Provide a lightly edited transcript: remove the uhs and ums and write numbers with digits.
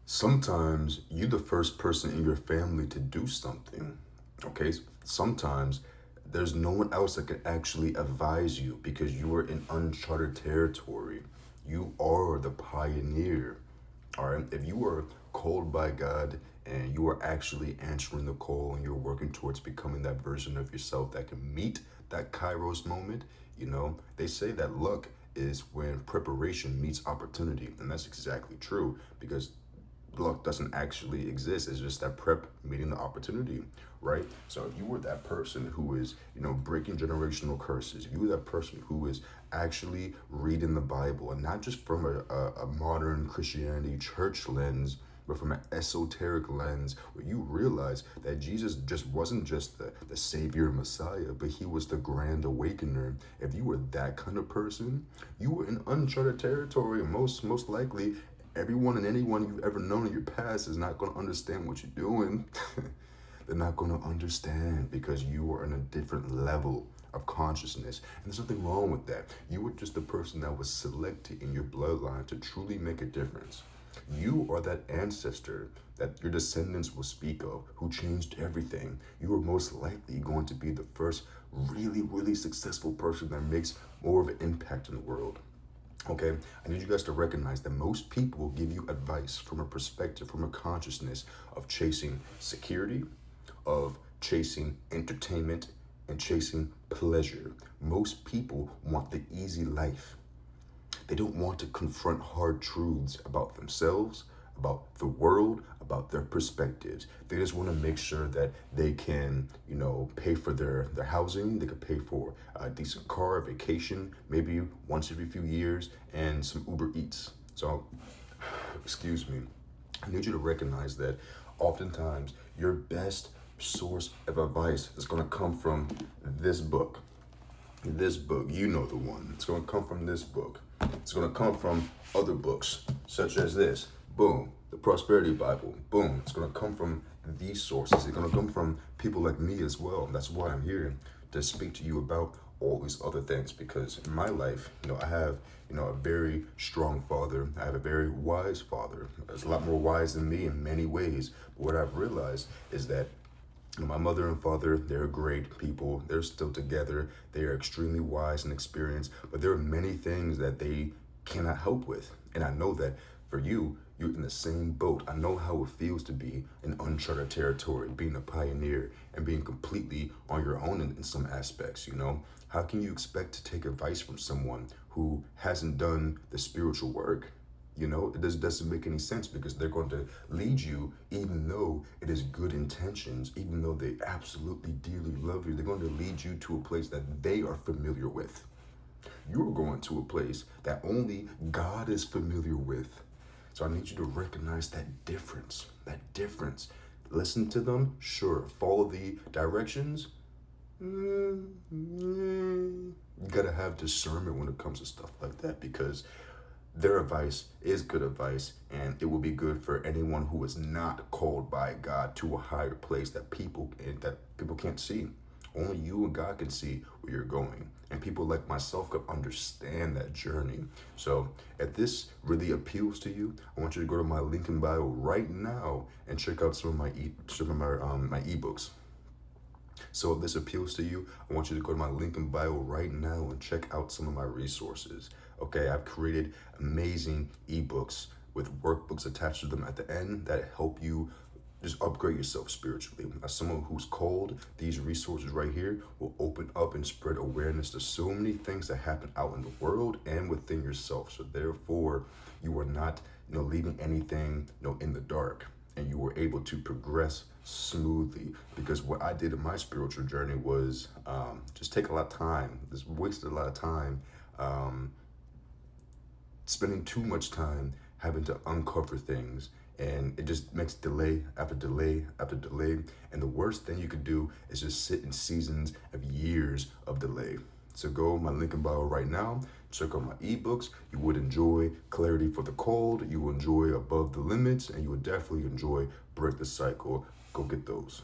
Sometimes you're the first person in your family to do something. Okay. Sometimes there's no one else that can actually advise you because you are in uncharted territory. You are the pioneer. All right. If you are called by God and you are actually answering the call and you're working towards becoming that version of yourself that can meet that Kairos moment, they say that luck is when preparation meets opportunity. And that's exactly true because luck doesn't actually exist. It's just that prep meeting the opportunity, right? So if you were that person who is, breaking generational curses, if you were that person who is actually reading the Bible and not just from a modern Christianity church lens, but from an esoteric lens where you realize that Jesus just wasn't just the Savior and Messiah, but he was the grand awakener. If you were that kind of person, you were in uncharted territory, and most likely everyone and anyone you've ever known in your past is not going to understand what you're doing. They're not going to understand because you are on a different level of consciousness. And there's nothing wrong with that. You were just the person that was selected in your bloodline to truly make a difference. You are that ancestor that your descendants will speak of who changed everything. You are most likely going to be the first really, really successful person that makes more of an impact in the world. Okay, I need you guys to recognize that most people will give you advice from a perspective, from a consciousness of chasing security, of chasing entertainment, and chasing pleasure. Most people want the easy life. They don't want to confront hard truths about themselves, about the world, about their perspectives. They just want to make sure that they can, pay for their housing, they could pay for a decent car, a vacation, maybe once every few years, and some Uber Eats. So, excuse me, I need you to recognize that oftentimes your best source of advice is going to come from this book. This book, you know the one. It's going to come from this book. It's going to come from other books, such as this. Boom. The Prosperity Bible. Boom. It's going to come from these sources. It's going to come from people like me as well. That's why I'm here to speak to you about all these other things. Because in my life, I have, a very strong father. I have a very wise father. He's a lot more wise than me in many ways. But what I've realized is that my mother and father, they're great people. They're still together. They are extremely wise and experienced, but there are many things that they cannot help with. And I know that for you, you're in the same boat. I know how it feels to be in uncharted territory, being a pioneer and being completely on your own in some aspects, How can you expect to take advice from someone who hasn't done the spiritual work? It doesn't make any sense because they're going to lead you, even though it is good intentions, even though they absolutely dearly love you, they're going to lead you to a place that they are familiar with. You're going to a place that only God is familiar with. So I need you to recognize that difference, Listen to them, sure. Follow the directions. You gotta have discernment when it comes to stuff like that because their advice is good advice, and it will be good for anyone who is not called by God to a higher place that people can't see. Only you and God can see where you're going, and people like myself can understand that journey. So, if this really appeals to you, I want you to go to my link in bio right now and check out some of my my ebooks. So if this appeals to you, I want you to go to my link in bio right now and check out some of my resources. Okay, I've created amazing ebooks with workbooks attached to them at the end that help you just upgrade yourself spiritually. As someone who's called, these resources right here will open up and spread awareness to so many things that happen out in the world and within yourself. So therefore, you are not, leaving anything, in the dark, and you were able to progress smoothly. Because what I did in my spiritual journey was just take a lot of time, just wasted a lot of time, spending too much time having to uncover things, and it just makes delay after delay after delay. And the worst thing you could do is just sit in seasons of years of delay. So go my link in bio right now, check out my ebooks. You would enjoy Clarity for the Cold, you will enjoy Above the Limits, and you would definitely enjoy Break the Cycle. Go get those.